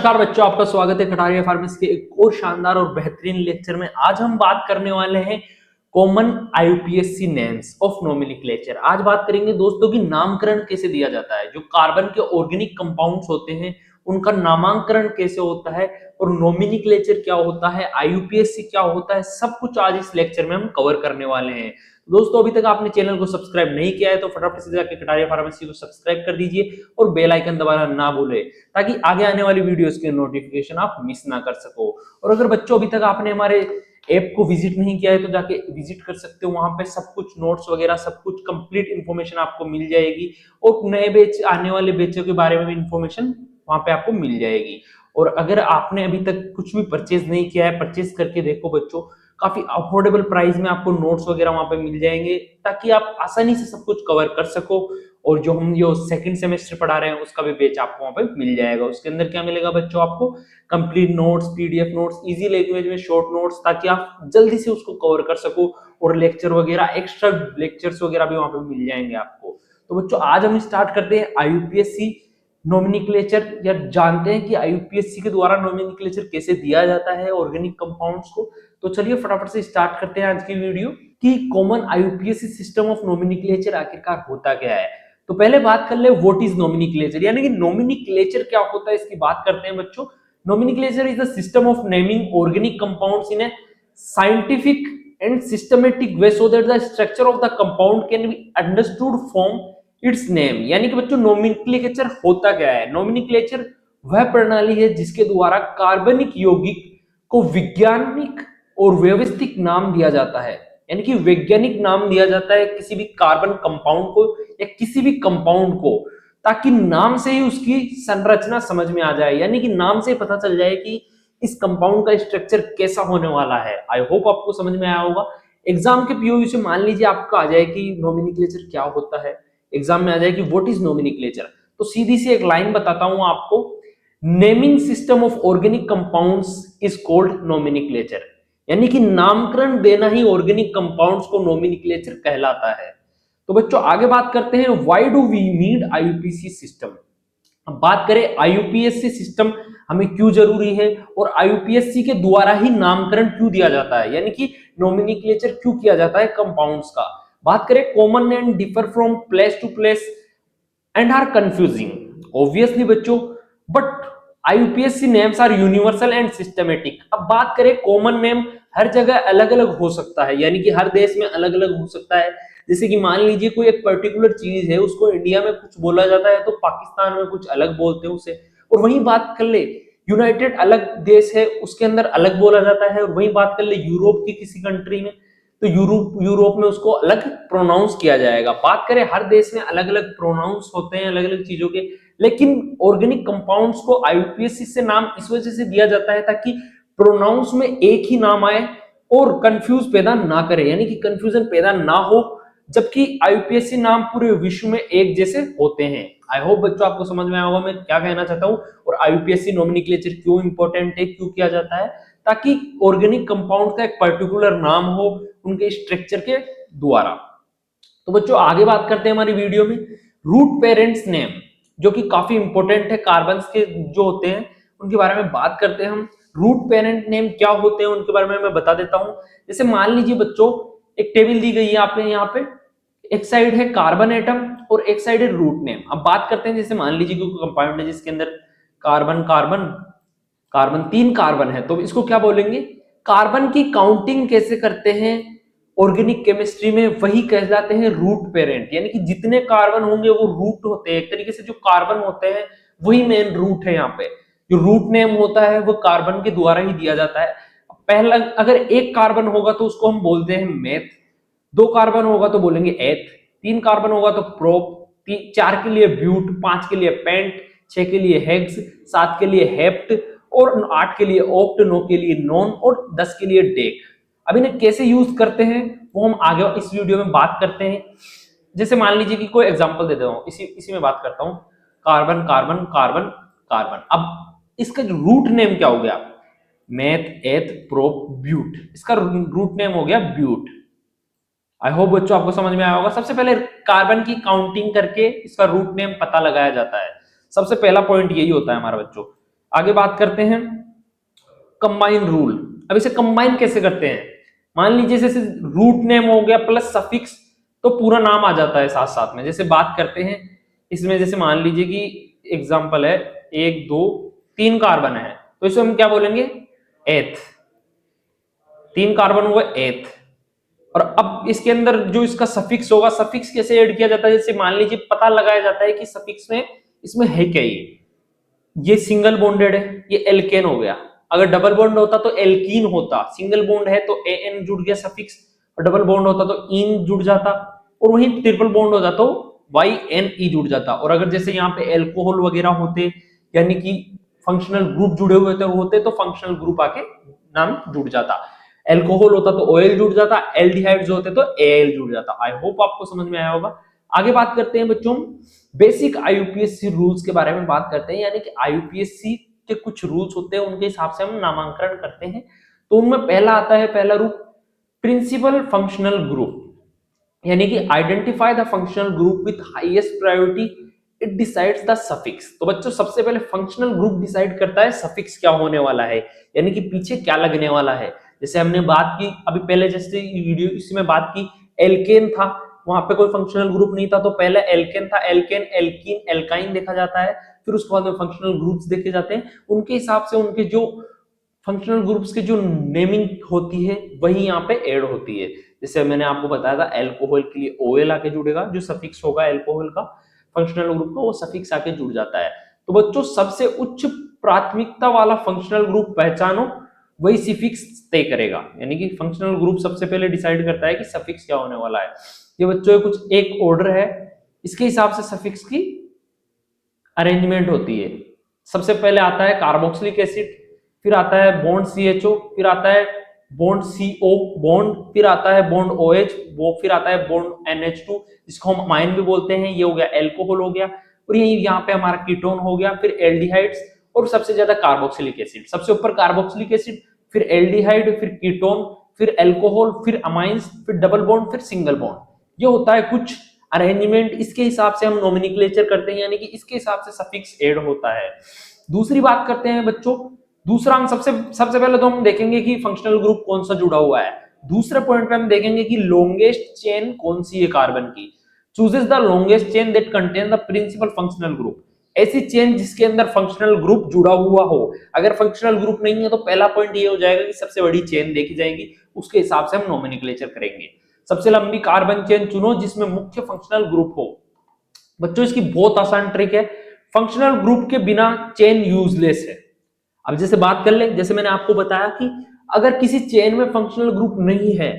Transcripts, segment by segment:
नमस्कार बच्चों, आपका स्वागत है कटारिया फार्मेसी के एक और शानदार और बेहतरीन लेक्चर में। आज हम बात करने वाले हैं common IUPAC names of nomenclature. आज बात करेंगे दोस्तों की नामकरण कैसे दिया जाता है, जो कार्बन के ऑर्गेनिक कंपाउंड्स होते हैं उनका नामांकरण कैसे होता है और नोमेनक्लेचर क्या होता है, आईयूपीएसी क्या होता है, सब कुछ आज इस लेक्चर में हम कवर करने वाले हैं। दोस्तों, अभी तक आपने चैनल को सब्सक्राइब नहीं किया है तो फटाफट से जाकर कटारिया फार्मेसी को सब्सक्राइब कर दीजिए और बेल आइकन दबाना ना भूलें, ताकि आगे आने वाली वीडियोस के नोटिफिकेशन आप मिस ना कर सको। और अगर बच्चों अभी तक आपने हमारे ऐप को विजिट नहीं किया है तो जाके विजिट कर सकते हो। वहां पे सब कुछ नोट्स वगैरह सब कुछ कंप्लीट इन्फॉर्मेशन आपको मिल जाएगी और नए बैच आने वाले बैचों के बारे में भी इन्फॉर्मेशन वहां पे आपको मिल जाएगी। और अगर आपने अभी तक कुछ भी परचेज नहीं किया है, परचेज करके देखो बच्चों, काफी अफोर्डेबल प्राइस में आपको नोट्स वगैरह वहां पे मिल जाएंगे, ताकि आप आसानी से सब कुछ कवर कर सको। और जो सेकंड सेमेस्टर पढ़ा रहे हैं उसका भी बैच आपको वहां पे मिल जाएगा। उसके अंदर क्या मिलेगा बच्चों, आपको complete notes, PDF notes, easy language में शॉर्ट नोट्स, ताकि आप जल्दी से उसको कवर कर सको। और लेक्चर वगैरह, एक्स्ट्रा लेक्चर्स वगैरह भी वहां पे मिल जाएंगे आपको। तो बच्चों, आज हम स्टार्ट करते हैं आईयूपीएससी नोमेनक्लेचर, या जानते हैं कि आईयूपीएससी के द्वारा नोमेनक्लेचर कैसे दिया जाता है ऑर्गेनिक कंपाउंड्स को। तो चलिए फटाफट से स्टार्ट करते हैं आज की वीडियो कि कॉमन आईयूपीएससी सिस्टम ऑफ नोमेनक्लेचर आखिरकार होता क्या है। तो पहले बात कर ले व्हाट इज नोमेनक्लेचर, यानी कि नोमेनक्लेचर क्या होता है, इसकी बात करते हैं बच्चों। Nomenclature is the system of naming organic compounds in A scientific and systematic way so that the structure of the compound can be understood from its name. यानी कि बच्चों, नोमेनक्लेचर होता क्या है? नोमेनक्लेचर वह प्रणाली है जिसके द्वारा कार्बनिक यौगिक को वैज्ञानिक और व्यवस्थित नाम दिया जाता है। यानी कि वैज्ञानिक नाम दिया जाता है किसी भी कार्बन कंपाउंड को या किसी भी कंपाउंड को, ताकि नाम से ही उसकी संरचना समझ में आ जाए। यानी कि नाम से पता चल जाए कि इस कंपाउंड का स्ट्रक्चर कैसा होने वाला है। आई होप आपको समझ में आया होगा। एग्जाम के पीओयू से मान लीजिए आपका आ जाए कि नोमेनक्लेचर क्या होता है, एग्जाम में आ जाए कि व्हाट इज नोमेनक्लेचर, तो सीधी सी एक लाइन बताता हूं आपको, naming system of organic compounds is called nomenclature. यानी कि नामकरण देना ही ऑर्गेनिक कंपाउंड्स को नोमेनक्लेचर कहलाता है। तो बच्चों, आगे बात करते हैं why do we need IUPAC system. अब बात करें आईयूपीएसी सिस्टम हमें क्यों जरूरी है और आईयूपीएससी के द्वारा ही नामकरण क्यों दिया जाता है, यानी कि नोमेनक्लेचर क्यों किया जाता है कंपाउंड्स का। बात करें common and differ from place to place and are confusing, obviously बच्चों, but IUPAC names are universal and systematic. अब बात करें कॉमन नेम, हर जगह अलग अलग हो सकता है, यानी कि हर देश में अलग अलग हो सकता है। जैसे कि मान लीजिए कोई एक पर्टिकुलर चीज है, उसको इंडिया में कुछ बोला जाता है तो पाकिस्तान में कुछ अलग बोलते हैं उसे। और वहीं बात कर ले यूनाइटेड अलग देश है, उसके अंदर अलग बोला जाता है। और वहीं बात कर ले यूरोप की किसी कंट्री में, तो यूरोप में उसको अलग प्रोनाउंस किया जाएगा। बात करें हर देश में अलग अलग प्रोनाउंस होते हैं अलग अलग चीजों के, लेकिन ऑर्गेनिक कंपाउंड्स को आईयूपीएससी से नाम इस वजह से दिया जाता है ताकि प्रोनाउंस में एक ही नाम आए और कंफ्यूज पैदा ना करे, यानी कि कंफ्यूजन पैदा ना हो, जबकि आईयूपीएससी नाम पूरे विश्व में एक जैसे होते हैं। आई होप बच्चों आपको समझ में आया होगा मैं क्या कहना चाहता हूं और आईयूपीएससी नोमेनक्लेचर क्यों इंपॉर्टेंट है, क्यों किया जाता है, ताकि ऑर्गेनिक कंपाउंड का एक पर्टिकुलर नाम हो उनके स्ट्रक्चर के द्वारा। तो बच्चों, आगे बात करते हैं हमारी वीडियो में रूट पेरेंट्स नेम, जो कि काफी इंपॉर्टेंट है। कार्बन्स के जो होते हैं उनके बारे में बात करते हैं हम। रूट पेरेंट नेम क्या होते हैं उनके बारे में मैं बता देता हूं। जैसे मान लीजिए बच्चों, एक टेबल दी गई है आपने यहाँ पे, एक साइड है कार्बन एटम और एक साइड है रूट नेम। अब बात करते हैं, जैसे मान लीजिए कोई कंपाउंड है जिसके अंदर कार्बन कार्बन कार्बन 3 कार्बन है, तो इसको क्या बोलेंगे? कार्बन की काउंटिंग कैसे करते हैं ऑर्गेनिक केमिस्ट्री में, वही कहलाते हैं रूट पेरेंट। यानी कि जितने कार्बन होंगे वो रूट होते हैं, एक तरीके से जो कार्बन होते हैं वही मेन रूट है। यहाँ पे जो रूट नेम होता है वो कार्बन के द्वारा ही दिया जाता है। पहला, अगर एक कार्बन होगा तो उसको हम बोलते हैं मेथ, 2 कार्बन होगा तो बोलेंगे एथ, 3 कार्बन होगा तो प्रोप, 4 के लिए ब्यूट, 5 के लिए पेंट, 6 के लिए हेक्स, 7 के लिए हेप्ट और 8 के लिए ऑक्ट, 9 के लिए नॉन और 10 के लिए डेक। अब इन्हें कैसे यूज करते हैं वो हम आगे इस वीडियो में बात करते हैं। जैसे मान लीजिए कि कोई एग्जांपल दे देता हूं, इसी में बात करता हूं, कार्बन कार्बन कार्बन कार्बन। अब इसका जो रूट नेम क्या हो गया? मेथ, एथ, प्रोप, ब्यूट। इसका रूट नेम हो गया ब्यूट। आई होप बच्चों आपको समझ में आया होगा। सबसे पहले कार्बन की काउंटिंग करके इसका रूट नेम पता लगाया जाता है। सबसे पहला पॉइंट यही होता है हमारा बच्चों। आगे बात करते हैं कंबाइन रूल। अब इसे कंबाइन कैसे करते हैं, मान लीजिए जैसे रूट नेम हो गया प्लस सफिक्स, तो पूरा नाम आ जाता है साथ साथ में। जैसे बात करते हैं इसमें, जैसे मान लीजिए कि एग्जांपल है 1 2 3 कार्बन है, तो इसे हम क्या बोलेंगे, एथ, 3 कार्बन हुआ एथ। और अब इसके अंदर जो इसका सफिक्स होगा, सफिक्स कैसे ऐड किया जाता है, जैसे मान लीजिए पता लगाया जाता है कि सफिक्स में इसमें है क्या, ये सिंगल बॉन्डेड है, ये एल्केन हो गया। अगर डबल बॉन्ड होता तो एल्कीन होता, सिंगल बॉन्ड है तो एन जुड़ गया सफिक्स, और डबल बॉन्ड होता तो इन जुड़ जाता, और वहीं ट्रिपल बॉन्ड हो जाता तो वाई एन ई जुड़ जाता। और अगर जैसे यहाँ पे एल्कोहल वगैरह होते, यानी कि फंक्शनल ग्रुप जुड़े हुए होते तो फंक्शनल ग्रुप आके नाम जुड़ जाता। एल्कोहल होता तो ओएल जुड़ जाता, एल्डिहाइड्स होते तो एएल जुड़ जाता। आई होप आपको समझ में आया होगा। आगे बात करते हैं बच्चों बेसिक आईयूपीएससी रूल्स के बारे में बात करते हैं, यानी कि आईयूपीएससी के कुछ रूल्स होते हैं, उनके हिसाब से हम नामांकन करते हैं। तो उनमें पहला आता है, पहला रूल प्रिंसिपल फंक्शनल ग्रुप, यानी कि identify the functional group with highest priority, it decides the suffix. तो बच्चों सबसे पहले फंक्शनल ग्रुप डिसाइड करता है सफिक्स क्या होने वाला है, यानी कि पीछे क्या लगने वाला है। जैसे हमने बात की अभी पहले, जैसे वीडियो इसमें बात की एल्केन था, वहां पे कोई फंक्शनल ग्रुप नहीं था, तो पहले एल्केन था, एल्केन एल्कीन एल्काइन देखा जाता है, फिर उसके बाद में फंक्शनल ग्रुप्स देखे जाते हैं। उनके हिसाब से उनके जो फंक्शनल ग्रुप्स की जो नेमिंग होती है वही यहाँ पे ऐड होती है। जैसे मैंने आपको बताया था एल्कोहल के लिए ओएल आके जुड़ेगा, जो सफिक्स होगा एल्कोहल का फंक्शनल ग्रुप का वो सफिक्स आके जुड़ जाता है। तो बच्चों सबसे उच्च प्राथमिकता वाला फंक्शनल ग्रुप पहचानो, वही सफिक्स तय करेगा, यानी कि फंक्शनल ग्रुप सबसे पहले डिसाइड करता है कि सफिक्स क्या होने वाला है। ये बच्चों कुछ एक ऑर्डर है, इसके हिसाब से सफिक्स की अरेंजमेंट होती है। सबसे पहले आता है कार्बोक्सिलिक एसिड, फिर आता है बॉन्ड CHO, फिर आता है बॉन्ड CO बॉन्ड, फिर आता है बॉन्ड OH, वो फिर आता है बॉन्ड NH2 जिसको हम अमाइन भी बोलते हैं, ये हो गया एल्कोहल हो गया, और यही यहाँ पे हमारा कीटोन हो गया, फिर एल्डिहाइड्स, और सबसे ज्यादा कार्बोक्सिलिक एसिड, सबसे ऊपर कार्बोक्सिलिक एसिड, फिर एल्डिहाइड, फिर कीटोन, फिर एल्कोहल, फिर अमाइंस, फिर डबल बॉन्ड, फिर सिंगल बॉन्ड। ये होता है कुछ अरेंजमेंट, इसके हिसाब से हम नोमेनक्लेचर करते हैं, यानी कि इसके हिसाब से सफिक्स ऐड होता है। दूसरी बात करते हैं बच्चों, दूसरा हम सबसे पहले तो हम देखेंगे कि फंक्शनल ग्रुप कौन सा जुड़ा हुआ है। दूसरे पॉइंट पे हम देखेंगे कि लॉन्गेस्ट चेन कौन सी है कार्बन की। Chooses the longest chain that contain the principal functional group, ऐसी चेन जिसके अंदर फंक्शनल ग्रुप जुड़ा हुआ हो। अगर फंक्शनल ग्रुप नहीं है तो पहला पॉइंट ये हो जाएगा कि सबसे बड़ी चेन देखी जाएगी, उसके हिसाब से हम नोमेनक्लेचर करेंगे। सबसे लंबी कार्बन चेन चुनो जिसमें मुख्य फंक्शनल ग्रुप हो। बच्चों इसकी बहुत आसान ट्रिक है, फंक्शनल ग्रुप के बिना चेन यूजलेस है। अब जैसे बात कर ले, जैसे मैंने आपको बताया कि अगर किसी चेन में फंक्शनल ग्रुप नहीं है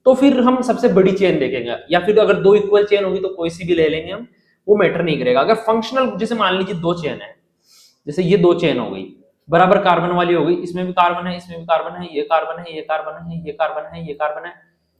तो फिर हम सबसे बड़ी चेन देखेंगे, या फिर अगर दो इक्वल चेन होगी तो कोई सी भी ले लेंगे हम, वो मैटर नहीं करेगा। अगर फंक्शनल, जैसे मान लीजिए दो चेन है, जैसे ये दो चेन हो गई बराबर कार्बन वाली हो गई, इसमें भी कार्बन है, इसमें भी कार्बन है, ये कार्बन है, ये कार्बन है, ये कार्बन है, ये कार्बन है,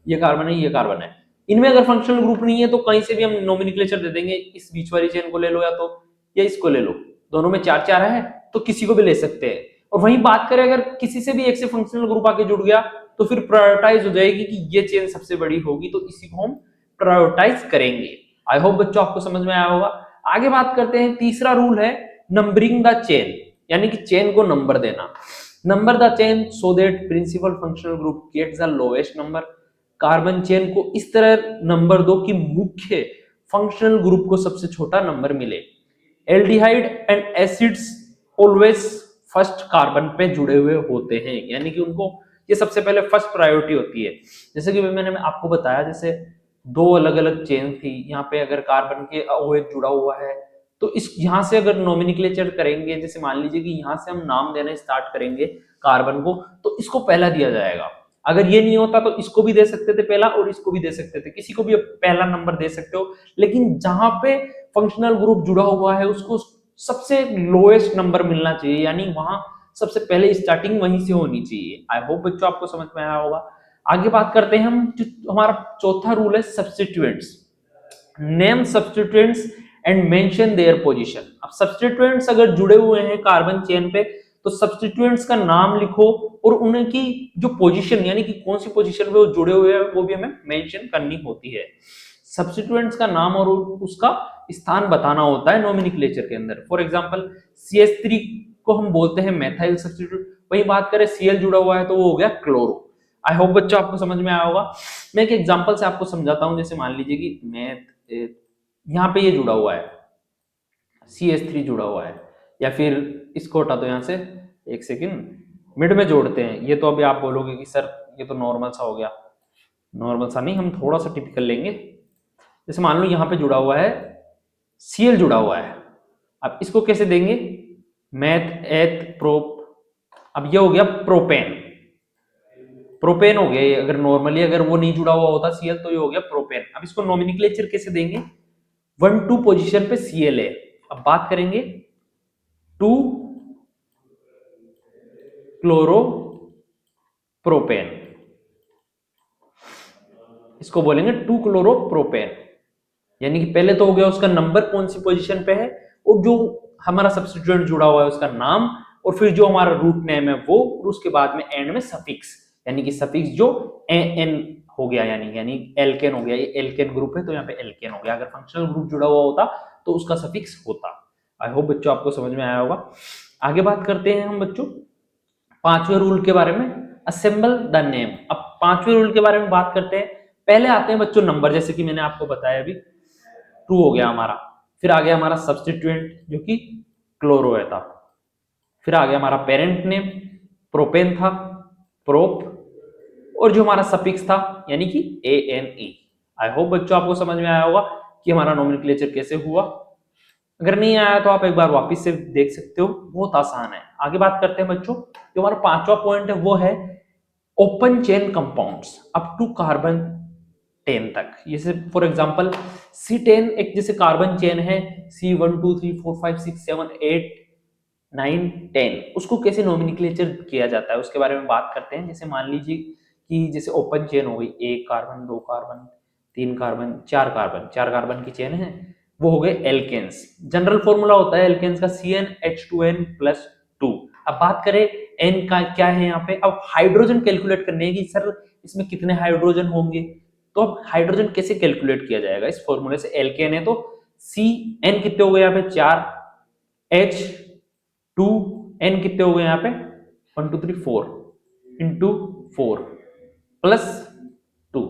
ये कार्बन है, ये कार्बन है। इनमें अगर फंक्शनल ग्रुप नहीं है तो कहीं से भी हम नोमेनक्लेचर दे देंगे, इस बीच वाली चेन को ले लो या इसको ले लो, दोनों में चार चार है तो किसी को भी ले सकते हैं। और वहीं बात करें अगर किसी से भी एक से फंक्शनल ग्रुप आके जुड़ गया तो फिर प्रायोरिटाइज हो जाएगी कि ये चेन सबसे बड़ी होगी, तो इसी को हम प्रायोरिटाइज करेंगे। आई होप बच्चों आपको समझ में आया होगा। आगे बात करते हैं, तीसरा रूल है नंबरिंग द चेन, यानी कि चेन को नंबर देना। Number the chain so that principal functional group gets the lowest number. Carbon chain को इस तरह नंबर दो कि मुख्य फंक्शनल ग्रुप को सबसे छोटा नंबर मिले। Aldehyde and acids always first carbon पे जुड़े हुए होते हैं, यानी कि उनको ये सबसे पहले फर्स्ट प्रायोरिटी होती है। जैसे कि मैंने आपको बताया, जैसे दो अलग अलग चेन थी, यहाँ पे अगर कार्बन के OH जुड़ा हुआ है तो इस यहाँ से अगर नोमेनक्लेचर करेंगे, जैसे मान लीजिए कि यहाँ से हम नाम देना स्टार्ट करेंगे कार्बन को, तो इसको पहला दिया जाएगा। अगर ये नहीं होता तो इसको भी दे सकते थे पहला और इसको भी दे सकते थे, किसी को भी पहला नंबर दे सकते हो, लेकिन जहां पे फंक्शनल ग्रुप जुड़ा हुआ है उसको सबसे लोएस्ट नंबर मिलना चाहिए, यानी वहां सबसे पहले स्टार्टिंग वहीं से होनी चाहिए। आई होप बच्चों आपको समझ में आया होगा। आगे बात करते हैं हम, हमारा चौथा रूल है substituents. Name substituents and mention their position. अब सब्स्टिट्यूएंट्स अगर जुड़े हुए हैं कार्बन चेन पे तो सब्स्टिट्यूएंट्स का नाम लिखो और उनकी जो पोजीशन, यानी कि कौन सी पोजीशन पे वो जुड़े हुए हैं वो भी हमें मेंशन करनी होती है। सब्स्टिट्यूएंट्स का नाम और उसका स्थान बताना होता है नोमेनक्लेचर के अंदर। फॉर एग्जांपल CH3 को हम बोलते हैं मेथाइल सब्स्टिट्यूट। वही बात करें Cl जुड़ा हुआ है तो वो हो गया क्लोरो। आई होप बच्चों आपको समझ में आया होगा। मैं एक एग्जांपल से आपको समझाता हूं। जैसे मान लीजिए कि मैथ यहाँ पे ये जुड़ा हुआ है, CH3 जुड़ा हुआ है, या फिर इसको हटा दो यहाँ से, एक सेकेंड, मिड में जोड़ते हैं। ये तो अभी आप बोलोगे कि सर ये तो नॉर्मल सा हो गया। नॉर्मल सा नहीं, हम थोड़ा सा टिपिकल लेंगे। जैसे मान लो यहाँ पे जुड़ा हुआ है Cl जुड़ा हुआ है, अब इसको कैसे देंगे, मैथ एथ प्रोप। अब ये हो गया प्रोपेन, प्रोपेन हो गया ये। अगर नॉर्मली अगर वो नहीं जुड़ा हुआ होता Cl तो ये हो गया प्रोपेन। अब इसको नोमेनक्लेचर कैसे देंगे, 1-2 पोजीशन पे Cl है। अब बात करेंगे 2 क्लोरो प्रोपेन, इसको बोलेंगे 2 क्लोरो प्रोपेन। यानी कि पहले तो हो गया उसका नंबर कौन सी पोजीशन पे है, और जो हमारा सब्स्टिट्यूएंट जुड़ा हुआ है उसका नाम, और फिर जो हमारा रूट नेम है वो, और उसके बाद में एंड में सफिक्स, यानी कि सफिक्स जो एन हो गया, यानी एल्केन हो गया। ये एल्केन ग्रुप है तो यहाँ पे एल्केन हो गया। अगर फंक्शनल ग्रुप जुड़ा हुआ होता तो उसका सफिक्स होता। आई होप बच्चों आपको समझ में आया होगा। आगे बात करते हैं हम बच्चों 5वें रूल के बारे में, असेंबल द नेम। अब 5वें रूल के बारे में बात करते हैं। पहले आते हैं बच्चों नंबर, जैसे कि मैंने आपको बताया अभी 2 हो गया हमारा। फिर आ गया हमारा सब्स्टिट्यूएंट जो कि क्लोरो है था। फिर आ गया हमारा पेरेंट नेम, प्रोपेन था, प्रोप, और जो हमारा सफिक्स था यानी कि ANE। आई होप बच्चों आपको समझ में आया होगा कि हमारा नोमेनक्लेचर कैसे हुआ। अगर नहीं आया तो आप एक बार वापस से देख सकते हो, बहुत आसान है। आगे बात करते हैं बच्चों, जो हमारा 5वां पॉइंट है वो है open chain compounds up to carbon 10 तक। जैसे फॉर एग्जांपल C10 एक जैसे कार्बन चेन है, C1 2 3 4 5 6 7 8 9 10, उसको कैसे नोमेनक्लेचर किया जाता है उसके बारे में बात करते हैं। जैसे मान लीजिए कि जैसे ओपन चेन हो गई, 1 carbon 2 carbon 3 carbon 4 carbon, 4 carbon की चेन है, वो हो गए एल्केन्स। जनरल फॉर्मूला होता है एल्केन्स का CnH2n+2। अब बात करें N का क्या है यहाँ पे, अब हाइड्रोजन कैलकुलेट करने की, सर इसमें कितने हाइड्रोजन होंगे, तो अब हाइड्रोजन कैसे कैलकुलेट किया जाएगा इस फॉर्मूले से। एल्केन है तो Cn कितने हो गए यहाँ पे 4, H2n कितने हो गए यहाँ पे 1 2 3 4 इंटू 4 प्लस 2,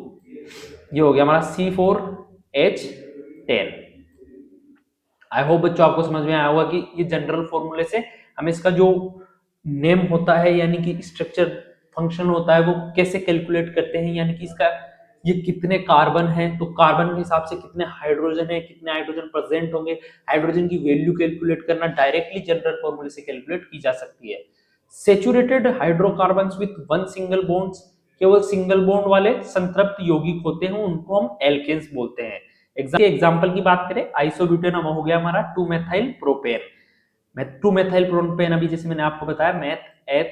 ये हो गया हमारा C4H10। आई होप बच्चों आपको समझ में आया होगा कि ये जनरल फॉर्मूले से हम इसका जो नेम होता है यानी कि स्ट्रक्चर फंक्शन होता है वो कैसे कैलकुलेट करते हैं, यानी कि इसका ये कितने कार्बन है तो कार्बन के हिसाब से कितने हाइड्रोजन है, कितने हाइड्रोजन प्रेजेंट होंगे, हाइड्रोजन की वैल्यू कैलकुलेट करना डायरेक्टली जनरल फॉर्मूले से कैलकुलेट की जा सकती है। Saturated hydrocarbons with 1 single bonds, केवल सिंगल बॉन्ड वाले संतृप्त यौगिक होते हैं, उनको हम एल्केन्स बोलते हैं। एग्जाम्पल की बात करें आइसोब्यूटेन हो गया हमारा 2 मेथाइल प्रोपेन। 2 मेथाइल प्रोपेन अभी जैसे मैंने आपको बताया मैथ एथ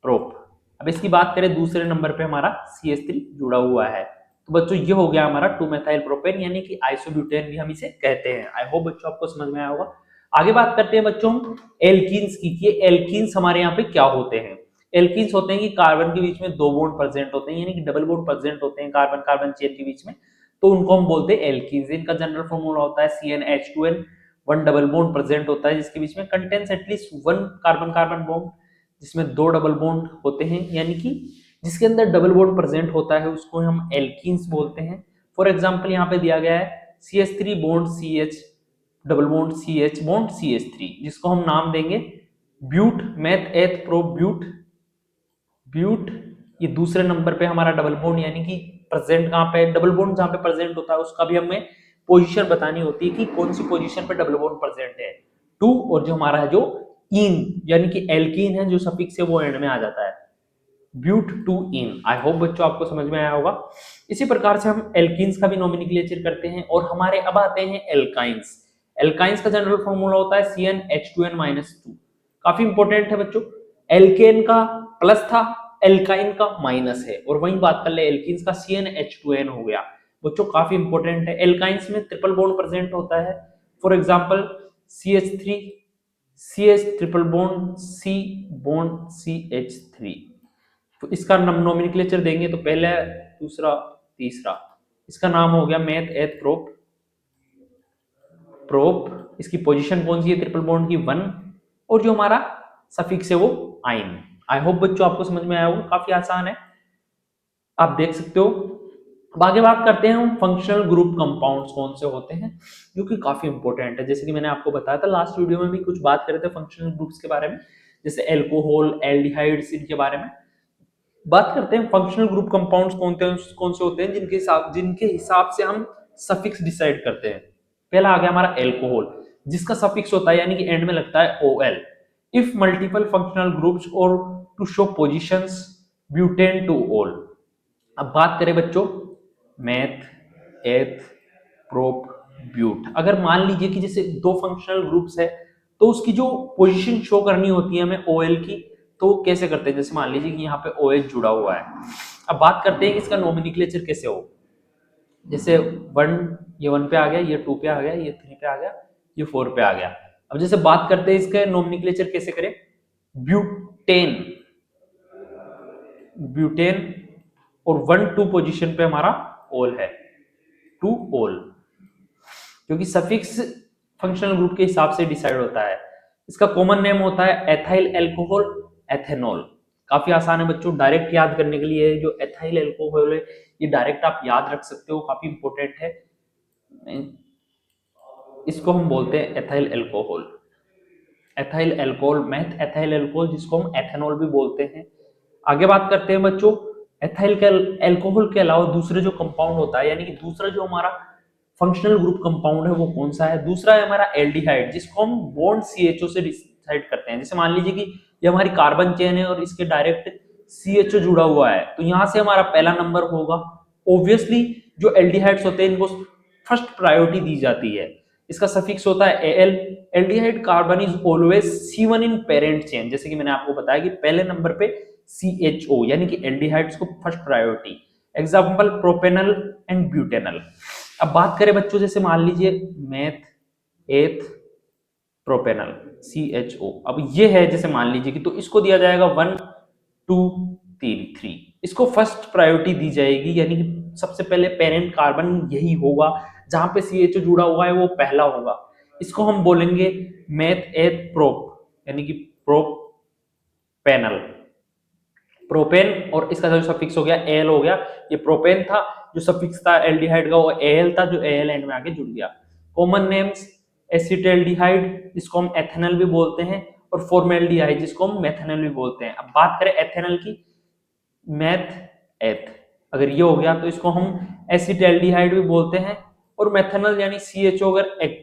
प्रोप। अब इसकी बात करें दूसरे नंबर पे हमारा CH3 जुड़ा हुआ है, तो बच्चों ये हो गया हमारा 2 मेथाइल प्रोपेन यानी कि आइसोब्यूटेन भी हम इसे कहते हैं। आई होप बच्चों आपको समझ में आया होगा। आगे बात करते हैं बच्चों हम एल्कीन्स की, कि एल्कीन्स हमारे यहाँ पे क्या होते हैं। एल्कीन्स होते हैं कि कार्बन के बीच में 2 बॉन्ड प्रेजेंट होते हैं, यानी कि डबल बॉन्ड प्रेजेंट होते हैं कार्बन कार्बन चेन के बीच में, तो उनको हम बोलते हैं एल्कीन्स। इनका जनरल फॉर्मूला होता है CnH2n, 1 डबल बॉन्ड प्रेजेंट होता है जिसके बीच में contains at least 1 carbon carbon bond, जिसमें 2 डबल बॉन्ड होते हैं, यानी कि जिसके अंदर डबल बॉन्ड प्रेजेंट होता है उसको हम एल्कीन्स बोलते हैं। फॉर एग्जांपल यहाँ पे दिया गया है CH3 bond CH double bond CH bond CH3, जिसको हम नाम देंगे ब्यूट, मैथ एथ प्रो ब्यूट, ब्यूट। ये दूसरे नंबर पे हमारा डबल बॉन्ड, यानी कि प्रेजेंट कहाँ पे डबल बॉन्ड जहाँ पे प्रेजेंट होता है उसका भी हमें पोजीशन बतानी होती है कि कौन सी पोजीशन पे डबल बॉन्ड प्रेजेंट है 2, और जो हमारा है जो इन यानी कि एल्कीन है जो सफिक्स है वो एंड में आ जाता है but two in. I hope बच्चों आपको समझ में आया होगा। इसी प्रकार से हम एल्कीन्स का भी नोमेनक्लेचर करते हैं, और हमारे अब आते हैं एल्काइंस। एल्काइंस का जनरल फॉर्मूला होता है CnH2n-2। काफी इंपॉर्टेंट है बच्चों, एल्केन का प्लस था, एल्काइन का माइनस है, और वही बात कर ले एल्कीन्स का CnH2n हो गया। बच्चों काफी इंपॉर्टेंट है, एल्काइंस में ट्रिपल बॉन्ड प्रेजेंट होता है। For example CH3 CH triple bond C bond CH3, तो इसका नोमेनक्लेचर देंगे तो पहला दूसरा तीसरा, इसका नाम हो गया मैथ एथ प्रोप, प्रोप। इसकी पोजीशन कौन सी है ट्रिपल बॉन्ड की 1, और जो हमारा सफिक्स है वो आइन। आई होप बच्चों आपको समझ में आया होगा, काफी आसान है, आप देख सकते हो। अब आगे बात करते हैं हम फंक्शनल ग्रुप कंपाउंड्स कौन से होते हैं, जो कि काफी इंपॉर्टेंट है। जैसे कि मैंने आपको बताया था लास्ट वीडियो में भी कुछ बात करे थे फंक्शनल ग्रुप्स के बारे में, जैसे एल्कोहल, एल्डिहाइड्स, इनके बारे में बात करते हैं। फंक्शनल ग्रुप कंपाउंड्स कौन से होते हैं जिनके हिसाब से हम सफिक्स डिसाइड करते हैं। पहला आ गया हमारा एल्कोहल, जिसका सफिक्स होता है यानी कि एंड में लगता है OL। If multiple functional groups और to show positions butane two ol. अब बात करें बच्चों मैथ, एथ, प्रोप, ब्यूट। अगर मान लीजिए कि जैसे दो फंक्शनल ग्रुप्स है तो उसकी जो पोजीशन शो करनी होती है हमें OL की, तो वो कैसे करते हैं। जैसे मान लीजिए कि यहाँ पे OH जुड़ा हुआ है। अब बात करते हैं कि इसका नोमेनक्लेचर कैसे हो। जैसे ये 1 पे आ गया, ये 2 पे आ गया, ये 3 पे आ गया, ये 4 पे आ गया। अब जैसे बात करते हैं इसका नोमेनक्लेचर कैसे करें। ब्यूटेन, ब्यूटेन और 1-2 पोजीशन पे हमारा ओल है, टू ओल, क्योंकि सफिक्स फंक्शनल ग्रुप के हिसाब से डिसाइड होता है। इसका कॉमन नेम होता है एथाइल एल्कोहल, एथेनॉल। काफी आसान है बच्चों, डायरेक्ट याद करने के लिए जो एथाइल एल्कोहल है ये डायरेक्ट आप याद रख सकते हो, काफी इंपॉर्टेंट है। इसको हम बोलते हैं ethyl alcohol, ethyl alcohol, math ethyl alcohol, जिसको हम एथेनॉल भी बोलते हैं। आगे बात करते हैं बच्चों, एथाइल एल्कोहल के अलावा दूसरे जो कंपाउंड होता है, यानी कि दूसरा जो हमारा फंक्शनल ग्रुप कंपाउंड है वो कौन सा है। दूसरा है हमारा एल्डिहाइड, जिसको हम बॉन्ड CHO से डिसाइड करते हैं। जैसे मान लीजिए कि ये हमारी कार्बन चेन है और इसके डायरेक्ट CHO जुड़ा हुआ है, तो यहां से हमारा पहला नंबर होगा। ऑब्वियसली जो एल्डिहाइड्स होते हैं इनको फर्स्ट प्रायोरिटी दी जाती है। इसका सफिक्स होता है Al। Aldehyde carbon is always C1 in parent chain. जैसे कि मैंने आपको बताया कि पहले नंबर पे CHO, यानी कि एल्डिहाइड्स को first priority. Example propanal and butanal. अब बात करें बच्चों, जैसे मान लीजिए मेथ, एथ, प्रोपेनल, CHO। अब ये है, जैसे मान लीजिए कि तो इसको दिया जाएगा 1 2 3। इसको फर्स्ट प्रायोरिटी दी जाएगी, यानी कि सबसे पहले पेरेंट कार्बन यही होगा, जहां पे CHO जुड़ा हुआ है वो पहला होगा। इसको हम बोलेंगे मेथ एथ प्रोप, यानी कि प्रोप पैनल, प्रोपेन। और इसका जो सफिक्स हो गया एल हो गया, ये प्रोपेन था, जो सफिक्स था एल्डिहाइड का वो एल था, जो एल एंड में आके जुड़ गया। कॉमन नेम्स एसिटाल्डिहाइड, जिसको हम एथेनॉल भी बोलते हैं, और फॉर्मेल्डिहाइड, जिसको हम मेथेनॉल भी बोलते हैं। अब बात करें एथेनॉल की, मैथ एथ, अगर ये हो गया तो इसको हम एसिटाल्डिहाइड भी बोलते हैं, और मेथेनॉल यानी CHO अगर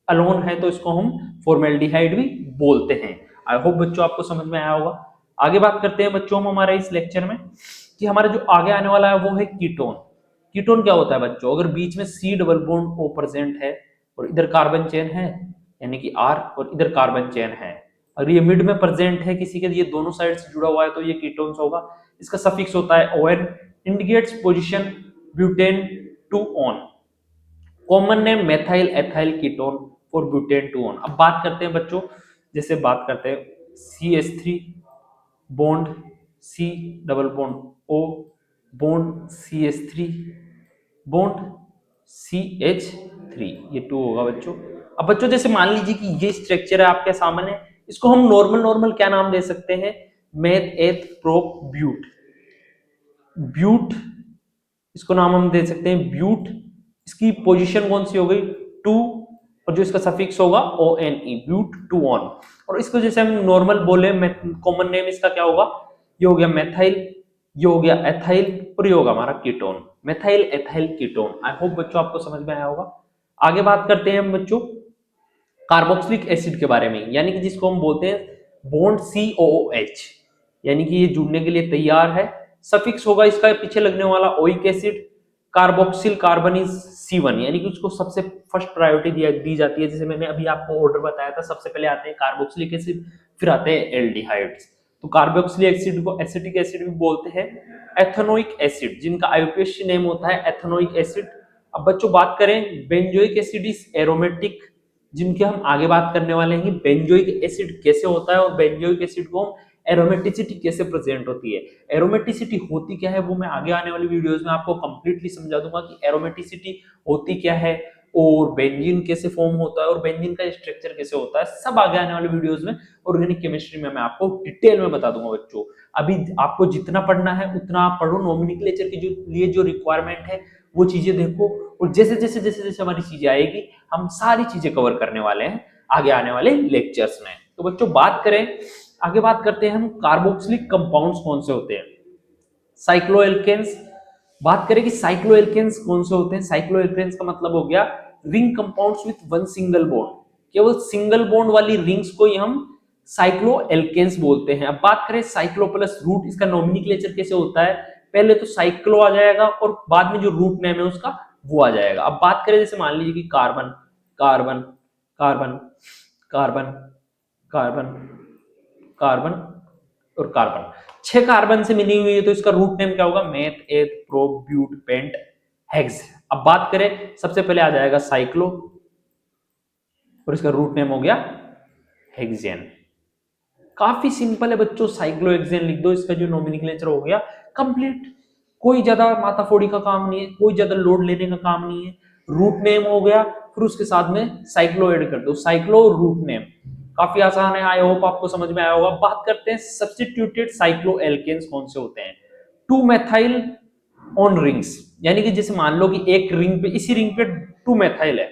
अलोन है तो इसको हम फॉर्मेल्डिहाइड भी बोलते हैं। आई होप बच्चों आपको समझ में आया होगा। आगे बात करते हैं बच्चों हम हमारे इस लेक्चर में कि हमारा जो आगे आने वाला है वो है कीटोन। कीटोन क्या होता है बच्चों, अगर बीच में C double bond O present है और इधर कार्बन चेन है यानी कि R, और इधर कार्बन चेन है, अगर ये मिड में प्रेजेंट है किसी के, ये दोनों साइड से जुड़ा हुआ है, तो ये कीटोन्स होगा। इसका सफिक्स होता है ON, indicates position butane two on. Common name methyl ethyl ketone for butane two on. अब बात करते हैं बच्चों, जैसे बात करते हैं CH3 bond C double bond O bond CH3 bond CH3, ये 2 होगा बच्चों। अब बच्चों जैसे मान लीजिए कि ये स्ट्रक्चर है आपके सामने, इसको हम नॉर्मल क्या नाम दे सकते हैं, मेथ एथ प्रोप ब्यूट। ब्यूट, इसको नाम हम दे सकते हैं ब्यूट। इसकी पोजीशन कौन सी हो गई, 2, और जो इसका सफिक्स होगा ONE, ब्यूट टू ऑन। और इसको जैसे हम नॉर्मल बोले, कॉमन नेम इसका क्या होगा, ये हो गया मेथाइल, ये हो गया एथाइल, और ये होगा हमारा कीटोन, मेथाइल एथाइल कीटोन। आई होप बच्चों आपको समझ में आया होगा। आगे बात करते हैं हम बच्चों कार्बोक्सिलिक एसिड के बारे में, यानी कि जिसको हम बोलते हैं बॉन्ड COOH, यानी कि ये जुड़ने के लिए तैयार है। सफिक्स होगा इसका पीछे लगने वाला oic acid. Carboxyl carbon is C1, यानी कि उसको सबसे फर्स्ट प्रायोरिटी दी जाती है। जैसे मैंने अभी आपको ऑर्डर बताया था, सबसे पहले आते हैं कार्बोक्सिलिक एसिड, फिर आते हैं एल्डिहाइड्स। तो कार्बोक्सिलिक एसिड को एसिटिक एसिड भी बोलते हैं। एथेनोइक एसिड, जिनका आईयूपीएसी नेम होता है एथेनोइक एसिड। अब बच्चों बात करें बेंजोइक एसिड इज एरोमेटिक, जिनके हम आगे बात करने वाले हैं कि बेंजोइक एसिड कैसे होता है और बेंजोइक एसिड को हम एरोमेटिसिटी कैसे प्रेजेंट होती है। एरोमेटिसिटी होती क्या है वो मैं आगे आने वाली वीडियोस में आपको कंप्लीटली समझा दूंगा कि एरोमेटिसिटी होती क्या है, और बेंजीन कैसे फॉर्म होता है और बेंजीन का स्ट्रक्चर कैसे होता है, सब आगे आने वाले वीडियोस में ऑर्गेनिक केमिस्ट्री में मैं आपको डिटेल में बता दूंगा बच्चों। अभी आपको जितना पढ़ना है उतना आप पढ़ो, नॉमेनक्लेचर के लिए जो रिक्वायरमेंट है वो चीजें देखो, और जैसे जैसे जैसे जैसे हमारी चीजें आएगी हम सारी चीजें कवर करने वाले हैं आगे आने वाले लेक्चर्स में। तो बच्चों बात करें, आगे बात करते हैं हम कार्बोक्सिलिक कंपाउंड्स कौन से होते हैं, साइक्लोएल्केन्स। बात करें कि साइक्लोएल्केन्स कौन से होते हैं। साइक्लोएल्केन्स का मतलब हो गया ring compounds with one single bond, केवल सिंगल बॉन्ड वाली रिंग्स को ही हम साइक्लोएल्केन्स बोलते हैं। अब बात करें साइक्लो प्लस रूट, इसका नॉमेनक्लेचर कैसे होता है, पहले तो साइक्लो आ जाएगा और बाद में जो रूट नेम है उसका वो आ जाएगा। अब बात करें जैसे मान लीजिए कि carbon carbon carbon carbon carbon carbon और कार्बन, 6 कार्बन से मिली हुई है, तो इसका रूट नेम क्या होगा, मेथ एथ प्रो ब्यूट पेंट हेक्स। अब बात करें, सबसे पहले आ जाएगा साइक्लो और इसका रूट नेम हो गया हेक्सेन। काफी सिंपल है बच्चों, साइक्लोहेक्सेन लिख दो, इसका जो नॉमेनक्लेचर हो गया कंप्लीट। कोई ज्यादा माथाफोड़ी का काम नहीं है, कोई ज्यादा लोड लेने का काम नहीं है। रूट नेम हो गया, फिर उसके साथ में साइक्लो ऐड कर दो, साइक्लो रूट नेम, काफी आसान है। आई होप आपको समझ में आया होगा। बात करते हैं सब्स्टिट्यूटेड साइक्लो एल्केन्स कौन से होते हैं। 2 मेथाइल ऑन रिंग्स, यानी कि जैसे मान लो कि एक रिंग पे, इसी रिंग पे 2 मेथाइल है।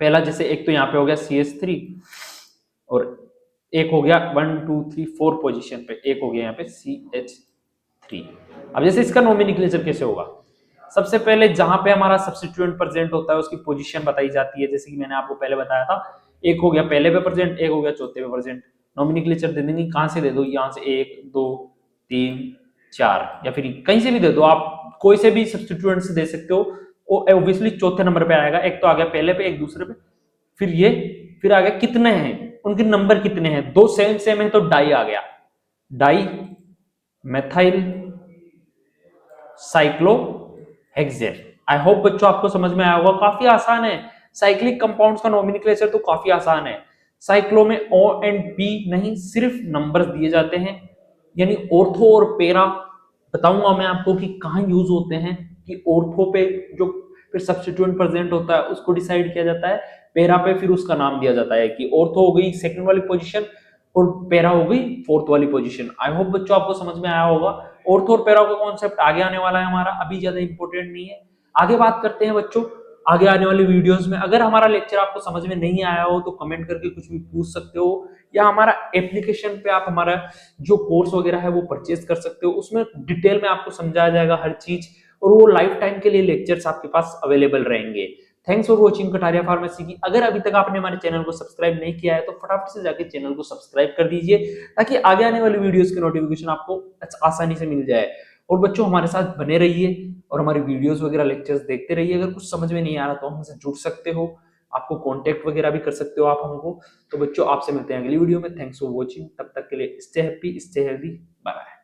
पहला जैसे एक तो यहाँ पे हो गया CH3 और एक हो गया 1 2 3 4 पोजीशन पे, एक हो गया यहाँ पे CH3। अब जैसे इसका नॉमेनक्लेचर कैसे होगा, सबसे पहले जहां पे हमारा सब्स्टिट्यूएंट प्रेजेंट होता है उसकी पोजीशन बताई जाती है, जैसे कि मैंने आपको पहले बताया था, एक हो गया पहले पे प्रेजेंट, एक हो गया चौथे पे प्रेजेंट। नॉमेनक्लेचर दे देंगे, कहां से दे दो, यहाँ से 1 2 3 4, या फिर कहीं से भी दे दो, आप कोई से भी सब्स्टिट्यूएंट से दे सकते हो। वो ऑब्वियसली चौथे नंबर पे आएगा, एक तो आ गया पहले पे, एक दूसरे पे, फिर ये, फिर आ गया कितने हैं, उनके नंबर कितने हैं, 2 सेम सेम है तो डाई आ गया, dimethyl cyclohexane. I hope बच्चों आपको समझ में आया होगा, काफी आसान है। साइक्लिक कंपाउंड्स का नॉमेनक्लेचर तो काफी आसान है। साइक्लो में O एंड P नहीं, सिर्फ नंबर्स दिए जाते हैं, यानी ऑर्थो और पेरा बताऊंगा मैं आपको कि कहाँ यूज होते हैं। कि ऑर्थो पे जो फिर सब्स्टिट्यूएंट प्रेजेंट होता है उसको डिसाइड किया जाता है, पेरा पे फिर उसका नाम दिया जाता है कि ऑर्थो हो गई सेकंड वाली पोजीशन और पेरा हो गई फोर्थ वाली पोजीशन। आई होप बच्चों आपको समझ में आया होगा। ऑर्थो और पेरा का कॉन्सेप्ट आगे आने वाला है हमारा, अभी ज्यादा इंपॉर्टेंट नहीं है। आगे बात करते हैं बच्चों आगे आने वाली वीडियोस में। अगर हमारा लेक्चर आपको समझ में नहीं आया हो तो कमेंट करके कुछ भी पूछ सकते हो, या हमारा एप्लीकेशन पे आप हमारा जो कोर्स वगैरह है वो परचेज कर सकते हो, उसमें डिटेल में आपको समझाया जाएगा हर चीज, और वो लाइफ टाइम के लिए लेक्चर्स आपके पास अवेलेबल रहेंगे। Thanks for watching Kataria pharmacy की। अगर अभी तक आपने हमारे चैनल को सब्सक्राइब नहीं किया है तो फटाफट से जाके चैनल को सब्सक्राइब कर दीजिए, ताकि आगे आने वाली वीडियोस की नोटिफिकेशन आपको आसानी से मिल जाए। और बच्चों हमारे साथ बने रहिए और हमारी वीडियोस वगैरह लेक्चर्स देखते रहिए। अगर कुछ समझ में नहीं आ रहा तो हमसे जुड़ सकते हो, आपको कांटेक्ट वगैरह भी कर सकते हो आप हमको। तो बच्चों आपसे मिलते हैं अगली वीडियो में। थैंक्स फॉर वॉचिंग, तब तक के लिए stay happy stay healthy, bye bye.